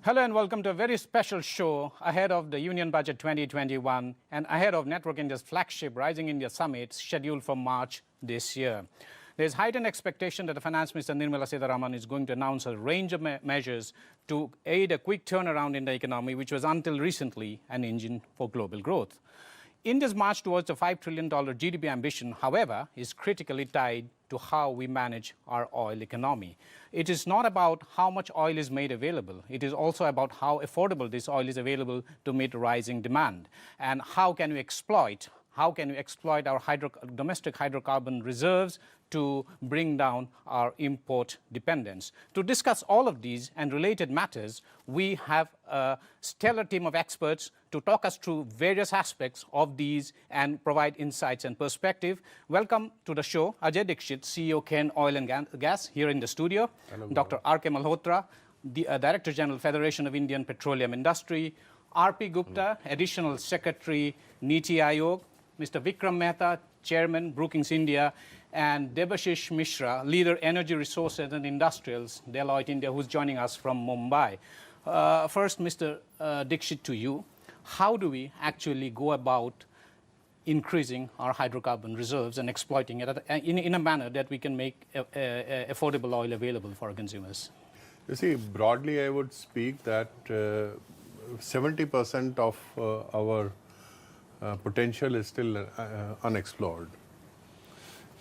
Hello and welcome to a very special show ahead of the Union Budget 2021 and ahead of Network India's flagship Rising India Summit scheduled for March this year. There is heightened expectation that the Finance Minister Nirmala Sitharaman is going to announce a range of measures to aid a quick turnaround in the economy, which was until recently an engine for global growth. India's march towards the $5 trillion GDP ambition, however, is critically tied to how we manage our oil economy. It is not about how much oil is made available. It is also about how affordable this oil is available to meet rising demand. And how can we exploit our domestic hydrocarbon reserves to bring down our import dependence. To discuss all of these and related matters, we have a stellar team of experts to talk us through various aspects of these and provide insights and perspective. Welcome to the show, Ajay Dixit, CEO, Ken Oil and Gas, here in the studio. Hello. Dr. R.K. Malhotra, the Director General, Federation of Indian Petroleum Industry. R.P. Gupta, Additional Secretary, Niti Aayog. Mr. Vikram Mehta, Chairman, Brookings India, and Debashish Mishra, Leader, Energy Resources and Industrials, Deloitte India, who's joining us from Mumbai. First, Mr. Dixit, to you. How do we actually go about increasing our hydrocarbon reserves and exploiting it in a manner that we can make affordable oil available for our consumers? You see, broadly, I would speak that 70% of our potential is still unexplored.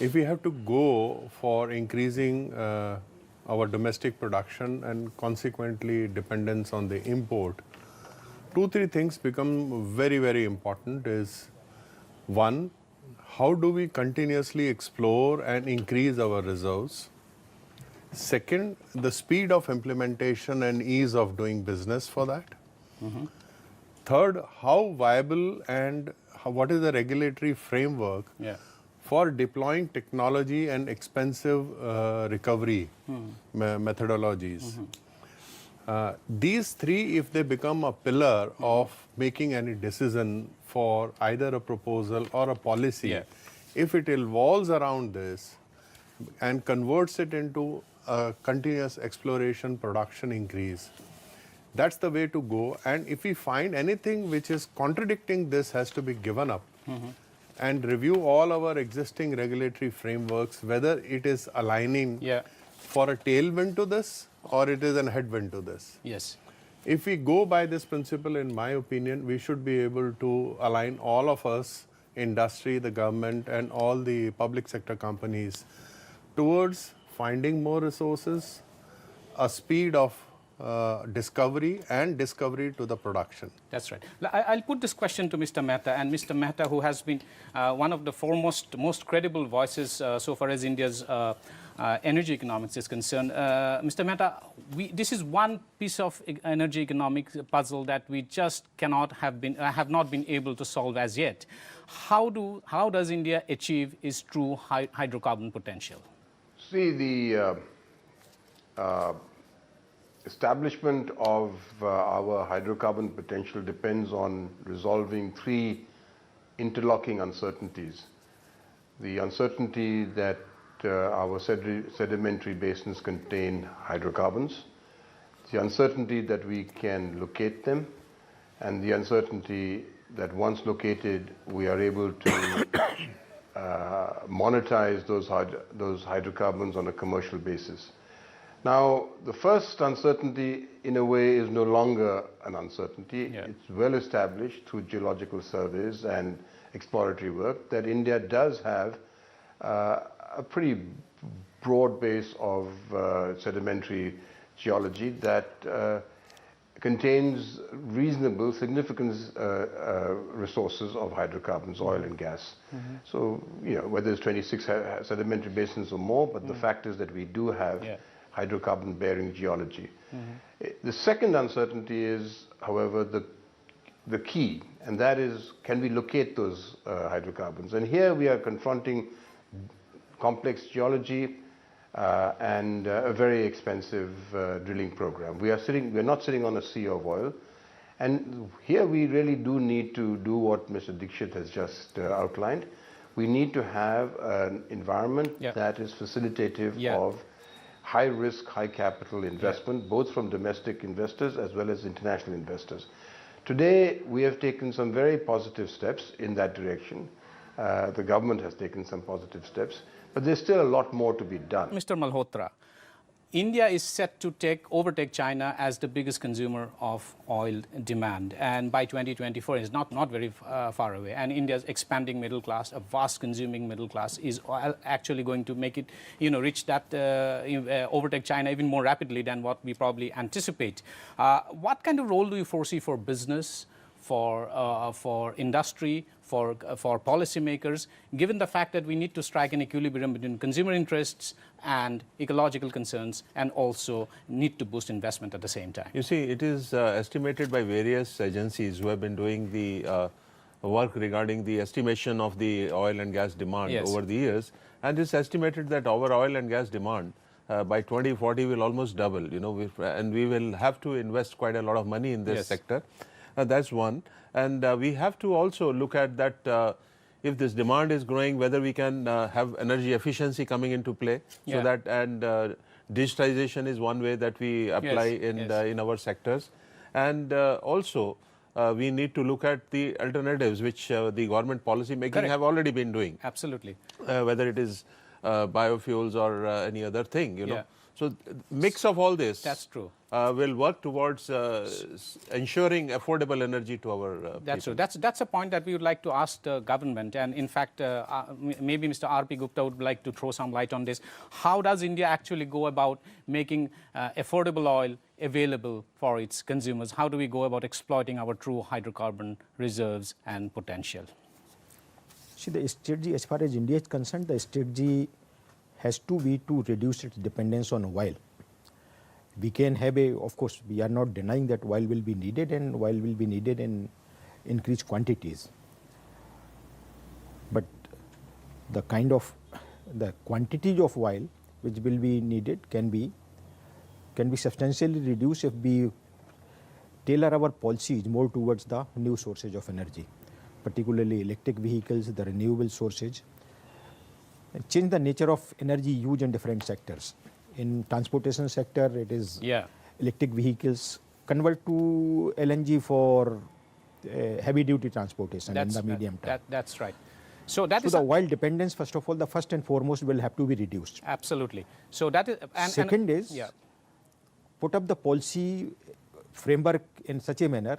If we have to go for increasing our domestic production and consequently dependence on the import, 2-3 things become very, very important. Is one, how do we continuously explore and increase our reserves? Second, the speed of implementation and ease of doing business for that. Mm-hmm. Third, how viable and what is the regulatory framework for deploying technology and expensive recovery methodologies. Mm-hmm. These three, if they become a pillar of making any decision for either a proposal or a policy, if it evolves around this and converts it into a continuous exploration production increase, that's the way to go. And if we find anything which is contradicting this, has to be given up and review all our existing regulatory frameworks, whether it is aligning for a tailwind to this or it is a headwind to this. Yes. If we go by this principle, in my opinion, we should be able to align all of us, industry, the government, and all the public sector companies towards finding more resources, a speed of discovery and discovery to the production. That's right. I'll put this question to Mr. Mehta, and Mr. Mehta, who has been one of the foremost, most credible voices so far as India's energy economics is concerned. Mr. Mehta, this is one piece of energy economics puzzle that we just have not been able to solve as yet. How does India achieve its true hydrocarbon potential? See, the establishment of our hydrocarbon potential depends on resolving 3 interlocking uncertainties. The uncertainty that our sedimentary basins contain hydrocarbons, the uncertainty that we can locate them, and the uncertainty that once located we are able to monetize those hydrocarbons on a commercial basis. Now, the first uncertainty, in a way, is no longer an uncertainty. It's well established through geological surveys and exploratory work that India does have a pretty broad base of sedimentary geology that contains reasonable, significant resources of hydrocarbons, oil and gas. Mm-hmm. So, whether it's 26 sedimentary basins or more, but the fact is that we do have hydrocarbon-bearing geology. Mm-hmm. The second uncertainty is, however, the key, and that is, can we locate those hydrocarbons? And here we are confronting complex geology and a very expensive drilling program. We're not sitting on a sea of oil, and here we really do need to do what Mr. Dixit has just outlined. We need to have an environment that is facilitative of high risk, high capital investment, both from domestic investors as well as international investors. Today, we have taken some very positive steps in that direction. The government has taken some positive steps, but there's still a lot more to be done. Mr. Malhotra, India is set to overtake China as the biggest consumer of oil demand, and by 2024 is not very far away. And India's expanding middle class, a vast consuming middle class, is actually going to make it, reach that overtake China even more rapidly than what we probably anticipate. What kind of role do you foresee for business, for industry, for policymakers, given the fact that we need to strike an equilibrium between consumer interests and ecological concerns, and also need to boost investment at the same time? You see, it is estimated by various agencies who have been doing the work regarding the estimation of the oil and gas demand over the years, and it's estimated that our oil and gas demand by 2040 will almost double, and we will have to invest quite a lot of money in this sector. That's one. And we have to also look at that if this demand is growing, whether we can have energy efficiency coming into play. So that, and digitization is one way that we apply in our sectors. And also we need to look at the alternatives which the government policy making have already been doing. Absolutely. Whether it is biofuels or any other thing, So mix of all this. That's true. Will work towards ensuring affordable energy to our That's people. true. That's a point that we would like to ask the government. And in fact, maybe Mr. R.P. Gupta would like to throw some light on this. How does India actually go about making affordable oil available for its consumers? How do we go about exploiting our true hydrocarbon reserves and potential? See, the strategy, as far as India is concerned, the strategy has to be to reduce its dependence on oil. We can have of course, we are not denying that oil will be needed, and oil will be needed in increased quantities. But the quantity of oil which will be needed can be substantially reduced if we tailor our policies more towards the new sources of energy, particularly electric vehicles, the renewable sources, and change the nature of energy use in different sectors. In transportation sector, it is electric vehicles, convert to LNG for heavy duty transportation in the medium term. That's right. So that is the oil dependence, first of all, the first and foremost will have to be reduced. Absolutely. So that is. Second is put up the policy framework in such a manner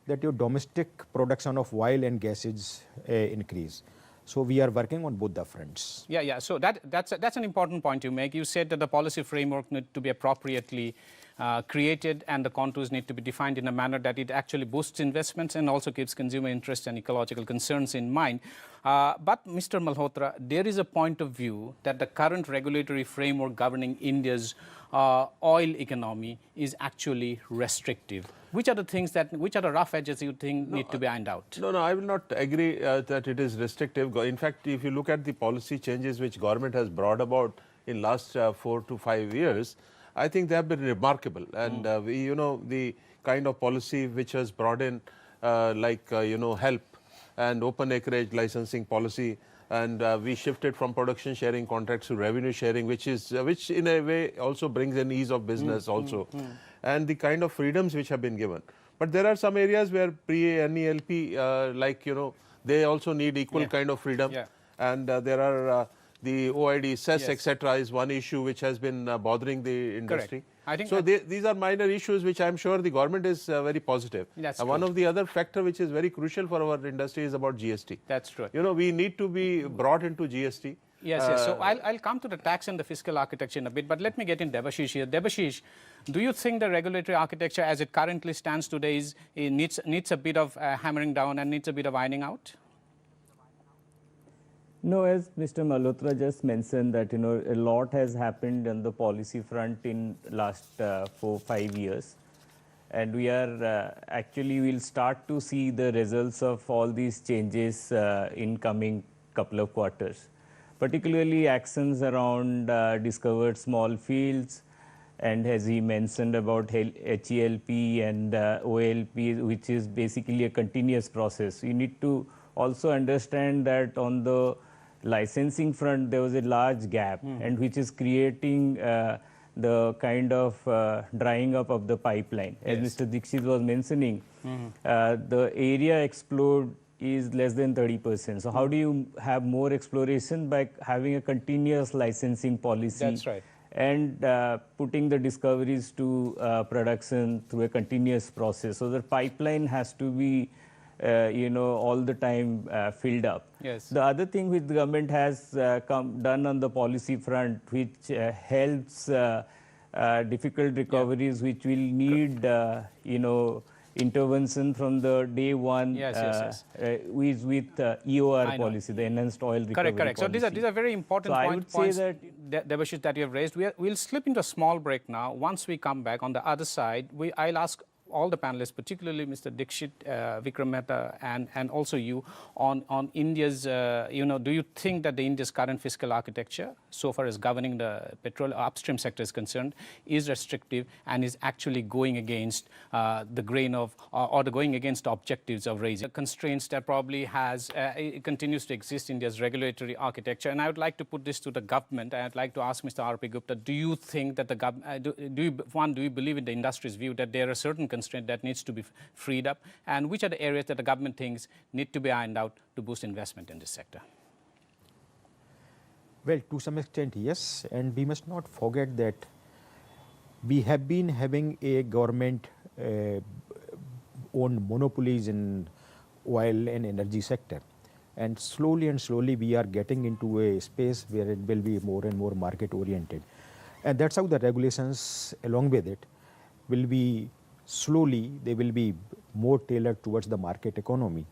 that your domestic production of oil and gases increase. So we are working on both the fronts. So that's an important point you make. You said that the policy framework need to be appropriately created, and the contours need to be defined in a manner that it actually boosts investments and also keeps consumer interests and ecological concerns in mind. But Mr. Malhotra, there is a point of view that the current regulatory framework governing India's oil economy is actually restrictive. Which are the rough edges you think need to be ironed out? No, I will not agree that it is restrictive. In fact, if you look at the policy changes which government has brought about in last 4 to 5 years, I think they have been remarkable. And the kind of policy which was brought in, help and open acreage licensing policy, and we shifted from production sharing contracts to revenue sharing, which in a way also brings an ease of business and the kind of freedoms which have been given. But there are some areas where pre-NELP, they also need equal kind of freedom. And there are the OID, cess, etc. is one issue which has been bothering the industry. I think so these are minor issues which I am sure the government is very positive. One of the other factor which is very crucial for our industry is about GST. That's true. We need to be brought into GST. Yes. So I'll come to the tax and the fiscal architecture in a bit, but let me get in Debashish here. Debashish, do you think the regulatory architecture as it currently stands today needs a bit of hammering down and needs a bit of ironing out? No, as Mr. Malhotra just mentioned that, a lot has happened on the policy front in last 4-5 years. And we are we'll start to see the results of all these changes in coming couple of quarters. Particularly actions around discovered small fields, and as he mentioned about HELP and OLP, which is basically a continuous process. You need to also understand that on the licensing front there was a large gap, and which is creating the kind of drying up of the pipeline. As Mr. Dixit was mentioning, the area explored is less than 30%. So how do you have more exploration? By having a continuous licensing policy. That's right. And putting the discoveries to production through a continuous process. So the pipeline has to be, all the time filled up. Yes. The other thing which the government has done on the policy front, which helps difficult recoveries, which will need, intervention from the day one. Yes. Is with EOR policy, the enhanced oil recovery Correct. policy. So these are very important So I would points say Debashish, that you have raised. We'll slip into a small break now. Once we come back on the other side, I'll ask all the panelists, particularly Mr. Dixit, Vikram Mehta, and also you, on India's, do you think that India's current fiscal architecture, so far as governing the petrol upstream sector is concerned, is restrictive and is actually going against the grain of, or going against the objectives of raising the constraints that probably it continues to exist in India's regulatory architecture? And I would like to put this to the government. I'd like to ask Mr. R.P. Gupta, do you think that the government, do you believe in the industry's view that there are certain constraint that needs to be freed up, and which are the areas that the government thinks need to be ironed out to boost investment in this sector? Well, to some extent, yes, and we must not forget that we have been having a government owned monopolies in oil and energy sector, and slowly we are getting into a space where it will be more and more market oriented, and that's how the regulations along with it will be slowly, they will be more tailored towards the market economy.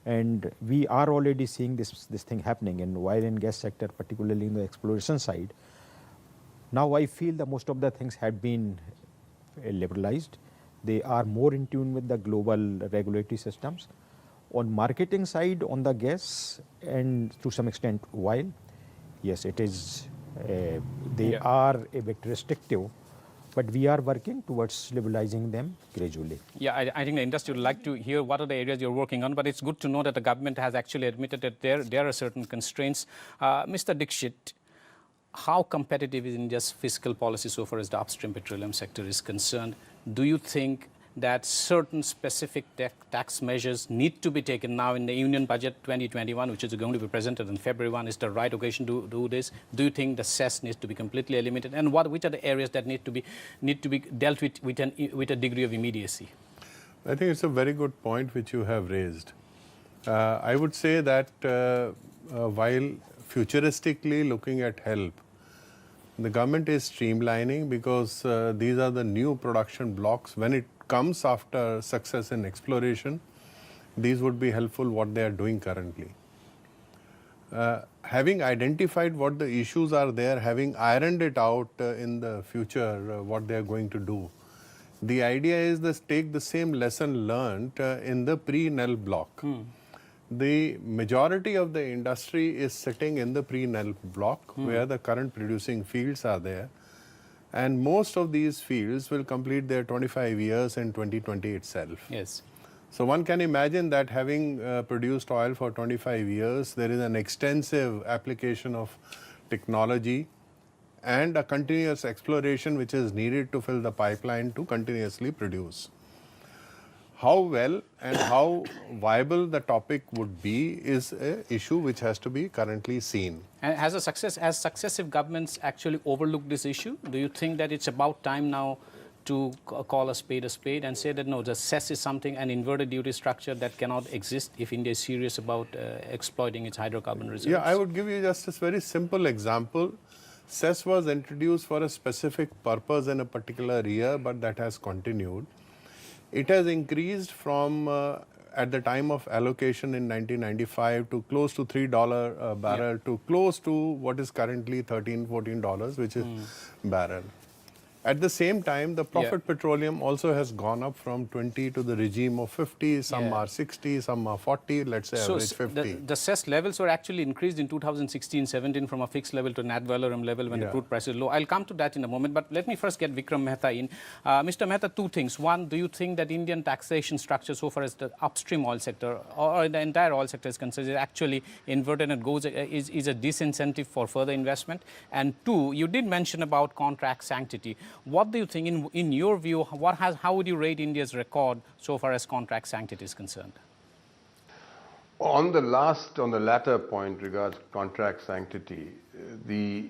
And we are already seeing this thing happening in oil and gas sector, particularly in the exploration side. Now I feel that most of the things have been liberalized. They are more in tune with the global regulatory systems. On marketing side, on the gas and to some extent oil, yes, it is, they are a bit restrictive, but we are working towards liberalizing them gradually. Yeah, I think the industry would like to hear what are the areas you're working on, but it's good to know that the government has actually admitted that there are certain constraints. Mr. Dixit, how competitive is India's fiscal policy so far as the upstream petroleum sector is concerned? Do you think that certain specific tax measures need to be taken now in the Union Budget 2021, which is going to be presented on February 1, is the right occasion to do this? Do you think the cess needs to be completely eliminated? And which are the areas that need to be dealt with a degree of immediacy? I think it's a very good point which you have raised. I would say that while futuristically looking at help, the government is streamlining because these are the new production blocks. When it comes after success in exploration, these would be helpful what they are doing currently. Having identified what the issues are there, having ironed it out in the future, what they are going to do, the idea is to take the same lesson learned in the pre-NEL block. The majority of the industry is sitting in the pre-NEL block where the current producing fields are there. And most of these fields will complete their 25 years in 2020 itself. Yes. So one can imagine that having produced oil for 25 years, there is an extensive application of technology and a continuous exploration which is needed to fill the pipeline to continuously produce. How well and how viable the topic would be is an issue which has to be currently seen. And has successive governments actually overlooked this issue? Do you think that it's about time now to call a spade and say that no, the cess is something, an inverted duty structure that cannot exist if India is serious about exploiting its hydrocarbon reserves? Yeah, I would give you just a very simple example. cess was introduced for a specific purpose in a particular year, but that has continued. It has increased from at the time of allocation in 1995 to close to $3 a barrel to close to what is currently $13, $14, which is barrel. At the same time, the profit petroleum also has gone up from 20 to the regime of 50. Some are 60, some are 40, let's say average 50. The cess levels were actually increased in 2016-17 from a fixed level to an ad valorem level when the crude price is low. I'll come to that in a moment, but let me first get Vikram Mehta in. Mr. Mehta, two things. One, do you think that Indian taxation structure so far as the upstream oil sector or the entire oil sector is concerned is actually inverted and is a disincentive for further investment? And two, you did mention about contract sanctity. What do you think, in your view, how would you rate India's record so far as contract sanctity is concerned? On the latter point regards contract sanctity, the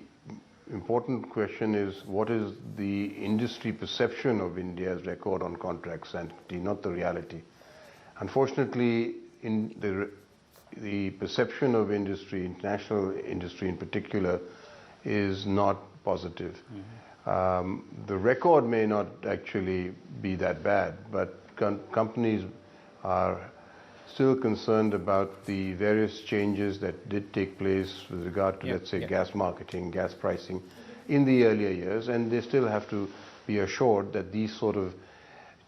important question is what is the industry perception of India's record on contract sanctity, not the reality. Unfortunately, in the perception of industry, international industry in particular, is not positive. The record may not actually be that bad, but companies are still concerned about the various changes that did take place with regard to, let's say, gas marketing, gas pricing in the earlier years, and they still have to be assured that these sort of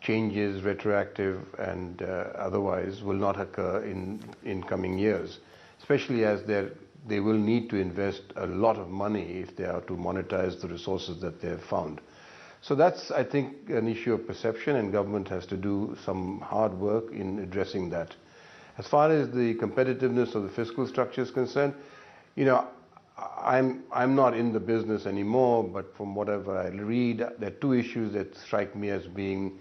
changes, retroactive and otherwise, will not occur in coming years, especially as they will need to invest a lot of money if they are to monetize the resources that they have found. So that's, I think, an issue of perception, and government has to do some hard work in addressing that. As far as the competitiveness of the fiscal structure is concerned, you know, I'm not in the business anymore, but from whatever I read, there are two issues that strike me as being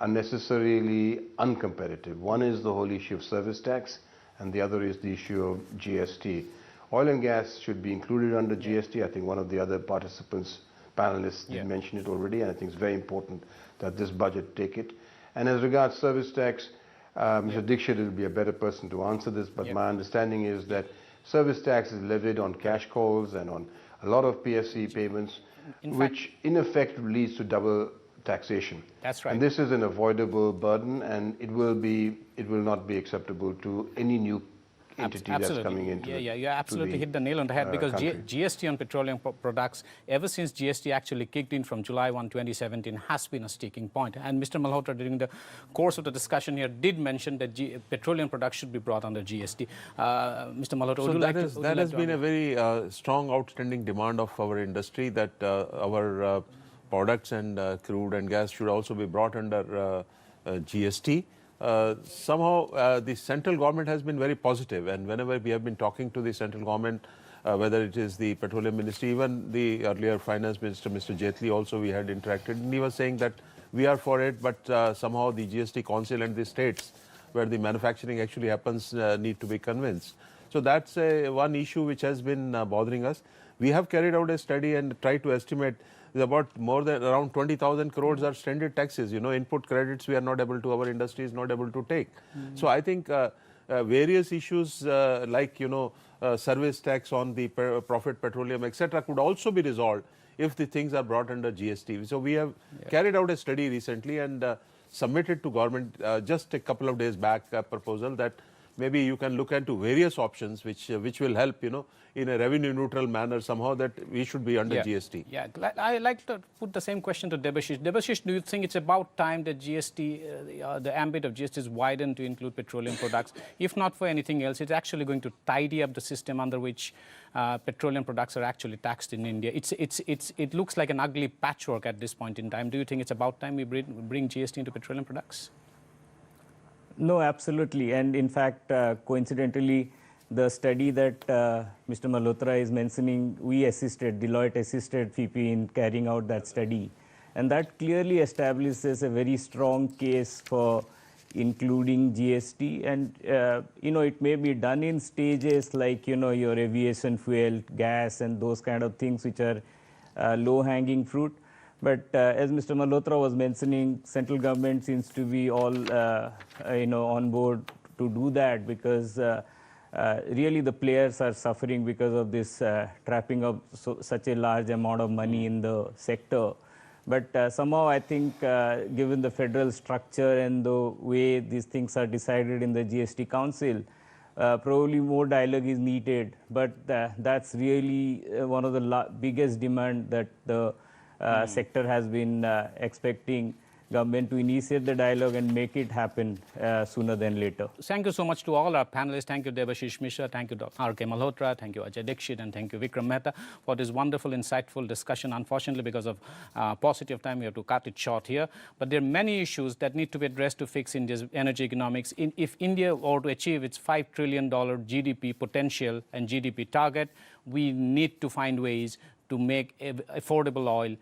unnecessarily uncompetitive. One is the whole issue of service tax, and the other is the issue of GST. Oil and gas should be included under GST. I think one of the other panelists did mention it already, and I think it's very important that this budget take it. And as regards service tax, Mr. Dixit will be a better person to answer this, but my understanding is that service tax is levied on cash calls and on a lot of PSC payments, which in effect leads to double taxation. That's right. And this is an avoidable burden, and it will not be acceptable to any new entity that's coming into you absolutely hit the nail on the head, because GST on petroleum products, ever since GST actually kicked in from July 1, 2017, has been a sticking point. And Mr. Malhotra, during the course of the discussion here, did mention that petroleum products should be brought under GST. Mr. Malhotra, that has been a very strong, outstanding demand of our industry, that our products and crude and gas should also be brought under GST. Somehow the central government has been very positive, and whenever we have been talking to the central government, whether it is the petroleum ministry, even the earlier finance minister, Mr. Jaitley, also we had interacted, and he was saying that we are for it, but somehow the GST council and the states where the manufacturing actually happens need to be convinced. So that's one issue which has been bothering us. We have carried out a study and tried to estimate about more than around 20,000 crores are stranded taxes. You know, input credits we are not able to, our industry is not able to take. So I think various issues like, you know, service tax on the profit petroleum, etc., could also be resolved if the things are brought under GST. So we have carried out a study recently and submitted to government just a couple of days back a proposal that maybe you can look into various options which will help, you know, in a revenue neutral manner somehow, that we should be under GST. Yeah, I like to put the same question to Debashish. Debashish, do you think it's about time that GST, the ambit of GST is widened to include petroleum products? If not for anything else, it's actually going to tidy up the system under which petroleum products are actually taxed in India. It looks like an ugly patchwork at this point in time. Do you think it's about time we bring GST into petroleum products? No, absolutely. And in fact, coincidentally, the study that Mr. Malhotra is mentioning, Deloitte assisted FIPI in carrying out that study. And that clearly establishes a very strong case for including GST. And, you know, it may be done in stages like, you know, your aviation fuel, gas, and those kind of things which are low-hanging fruit. But as Mr. Malhotra was mentioning, central government seems to be all, you know, on board to do that, because really the players are suffering because of this trapping of such a large amount of money in the sector. But somehow I think given the federal structure and the way these things are decided in the GST Council, probably more dialogue is needed. But that's really one of the biggest demand that the sector has been expecting government to initiate the dialogue and make it happen sooner than later. Thank you so much to all our panelists. Thank you, Debashish Mishra. Thank you, Dr. R.K. Malhotra. Thank you, Ajay Dixit. And thank you, Vikram Mehta, for this wonderful, insightful discussion. Unfortunately, because of paucity of time, we have to cut it short here. But there are many issues that need to be addressed to fix India's energy economics. If India were to achieve its $5 trillion GDP potential and GDP target, we need to find ways to make affordable oil